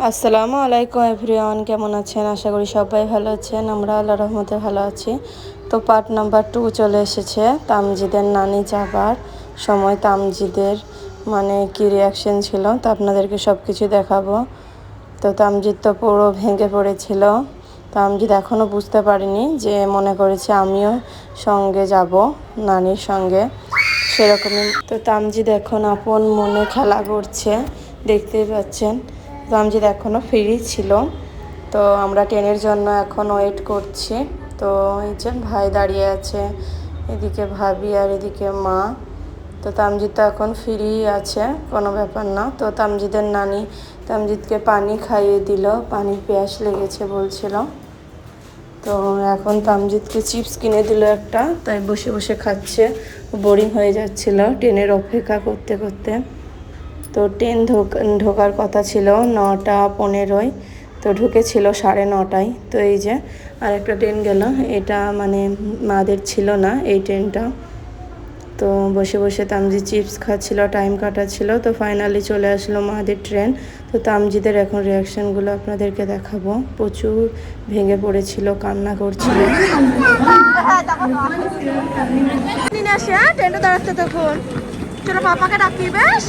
আসসালামু আলাইকুম এভরিওয়ান, কেমন আছেন? আশা করি সবাই ভালো আছেন। আমরা আল্লাহর রহমতে ভালো আছি। তো পার্ট নাম্বার 2 চলে এসেছে। তামজিদের নানি যাবার সময় তামজিদের কি রিয়াকশন ছিল তা আপনাদেরকে সব কিছু দেখাবো। তো তামজিদ তো পুরো ভেঙে পড়েছিল। তামজিদ এখনও বুঝতে পারিনি, যে মনে করেছে আমিও সঙ্গে যাব নানির সঙ্গে, সেরকমই। তো তামজিদ এখন আপন মনে খেলা করছে, দেখতেই পাচ্ছেন। তামজিদ এখনও ফ্রি ছিল। তো আমরা ট্রেনের জন্য এখন ওয়েট করছি। তো এই যে ভাই দাঁড়িয়ে আছে, এদিকে ভাবি আর এদিকে মা। তো তামজিদ তো এখন ফ্রি আছে, কোনো ব্যাপার না। তো তামজিদের নানি তামজিদকে পানি খাইয়ে দিল, পানির পেয়াস লেগেছে বলছিল। তো এখন তামজিদকে চিপস কিনে দিল একটা, তাই বসে বসে খাচ্ছে। বোরিং হয়ে যাচ্ছিল ট্রেনের অপেক্ষা করতে করতে। তো ট্রেন ঢোকার কথা ছিল 9:15, তো ঢুকেছিল 9:30টায়। তো এই যে আরেকটা ট্রেন গেল, এটা মাদের ছিল না এই ট্রেনটা। তো বসে বসে তামজিদ চিপস খাচ্ছিল, টাইম কাটাচ্ছিল। তো ফাইনালি চলে আসলো মাদের ট্রেন। তো তামজিদের এখন রিয়াকশানগুলো আপনাদেরকে দেখাবো। প্রচুর ভেঙে পড়েছিল, কান্না করছিল। ট্রেনটা দাঁড়াচ্ছে তখন, চলো পাপাকে ডাকি, বেশ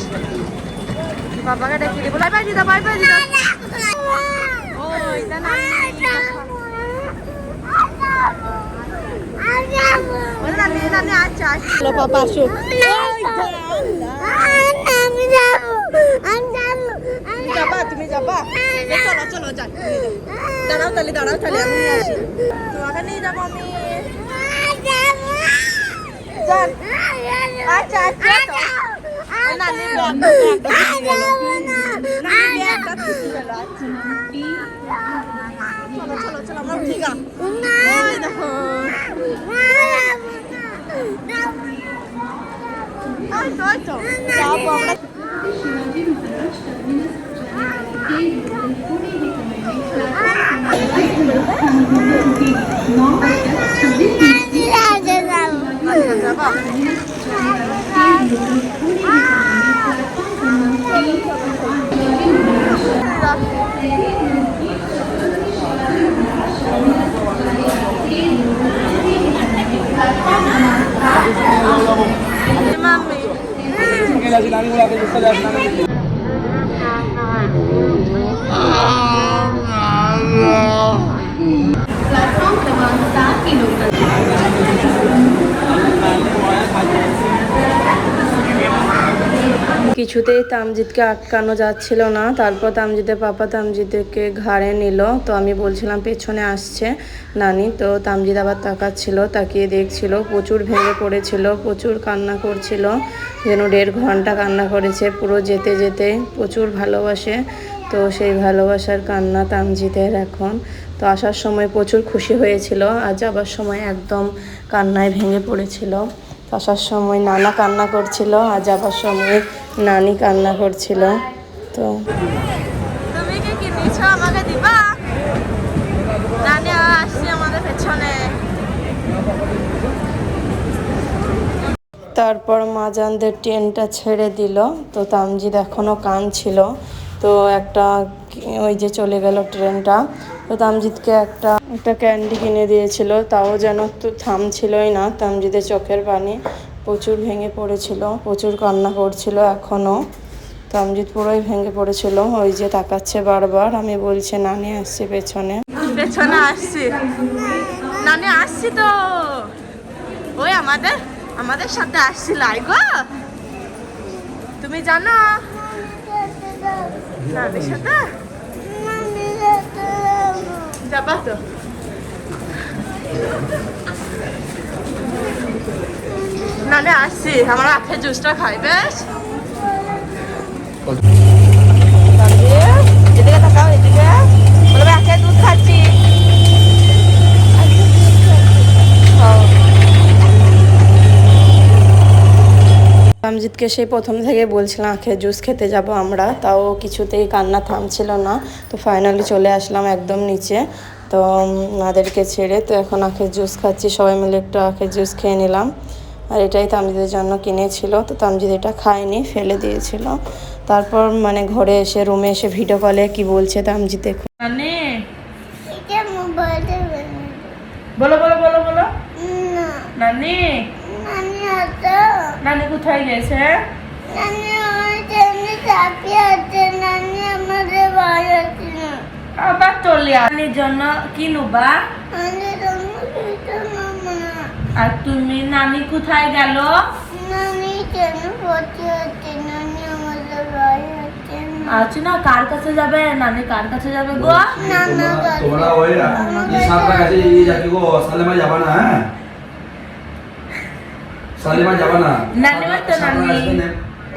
পাপাকে ডাকি দিব। বাই বাই দিদা, বাই বাই দিদা। চলো পাপা আসুক। যাবা, তুমি যাবা? চলো চলো যাই, দাঁড়াও তাহলে, দাঁড়াও তাহলে, আমি নিয়ে আসি তোমাকে, নিয়ে যাবো আমি। আচ্ছা আচ্ছা, চলো চলো চলো, আমরা উঠি গা। দেখো যাবো আমরা। কিছুতেই তামজিদকে আটকানো যাচ্ছিল না। তারপর তামজিদের পাপা তামজিদকে ঘাড়ে নিল। তো আমি বলছিলাম পেছনে আসছে নানি। তো তামজিদ আবার তাকাচ্ছিল, তাকিয়ে দেখছিল। প্রচুর ভেঙে পড়েছিল, প্রচুর কান্না করছিল, যেন 1.5 ঘন্টা কান্না করেছে পুরো যেতে যেতে। প্রচুর ভালোবাসে, তো সেই ভালোবাসার কান্না তামজিদের এখন। তো আসার সময় প্রচুর খুশি হয়েছিল, আর যাবার সময় একদম কান্নায় ভেঙে পড়েছিল। আসার সময় নানা কান্না করছিল, আর যাবার সময় নানি কান্না করছিল। তো তুমি কি কিনেছো আমাকে দিবা? নানি আসছে আমাদের পেছনে। তারপর মাজানদের ট্রেনটা ছেড়ে দিল। তো তামজিদ এখনও কাঁদছিল। তো একটা ওই যে চলে গেল ট্রেনটা। তো তামজিদকে একটা ক্যান্ডি কিনে দিয়েছিল, তাও যেন তো থামছিলই না। তামজিদের চোখের পানি প্রচুর ভেঙে পড়েছিল, প্রচুর কান্না করছিল এখনও। তামজিদ পুরোই ভেঙে পড়েছিল, ওই যে তাকাচ্ছে বারবার। আমি বলছি নানি আসছি পেছনে, পেছনে আসছি, নানি আসছি। তো ওই আমাদের আমাদের সাথে আসছিল। আই গো, তুমি জানো নানির সাথে যাবা? তো নানি আসছি, আমার আখের জুসটা খাই, বেশ। এদিকে তাকাও, এদিকে বলবে আখের দুধ খাচ্ছি। তামজিদকে সেই প্রথম থেকে বলছিলাম আখের জুস খেতে যাব আমরা, তাও কিছুতেই কান্না থামছিল না। তো ফাইনালি চলে আসলাম একদম নিচে। তো মাদেরকে ছেড়ে তো এখন আখের জুস খাচ্ছি, সবাই মিলে একটু আখের জুস খেয়ে নিলাম। আর এটাই তামজিদের জন্য কিনেছিল। তো তামজিদ এটা খায়নি, ফেলে দিয়েছিল। তারপর মানে ঘরে এসে রুমে এসে ভিডিও কলে কি বলছে তামজিদ দেখো। নানি এটা মোবাইলে বলো বলো বলো বলো। না নানি নানি আছে নানি কোথায় গেছে? নানি আমার জন্য চাপি আছে নানি আমাদের বাড়ি আছে না আবার চলে নানির জন্য কি নেবা? নানি জন্য কিছু নেবো না আর তুমি নানি কোথায় গেল? নানি কেন পড়তে হচ্ছে নানি আমাদের বাড়ি আছে না আচ্ছা না, কার কাছে যাবে? নানি কার কাছে যাবে গো? নানা তোমরা ওই সাতটা কাছে যাবি গো, সালেমা যাবা না? হ্যাঁ সালেমা যাবা না? নানি তো নানি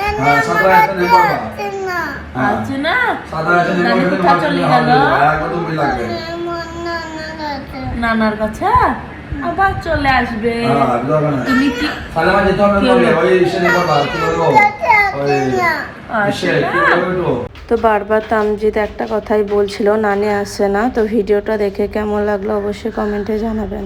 নানি হ্যাঁ, সাতটা আমার কাছে বাড়ি নেবো আছে না আচ্ছা না, সাতটা কাছে নেবো, নানি কোথায় চলে গেল? একবার তুমি লাগবে। আমার নানা কাছে নানার কাছে আবার চলে আসবে। হ্যাঁ যাবে না। তুমি কি সালেমা যেতে হবে বলে ওই এসে নেবো কাল কি বলবো ওই এসে কি বলবো তো। তো বারবার তামজিদ একটা কথাই বলছিল নানি আসে না। তো ভিডিওটা দেখে কেমন লাগলো অবশ্যই কমেন্টে জানাবেন।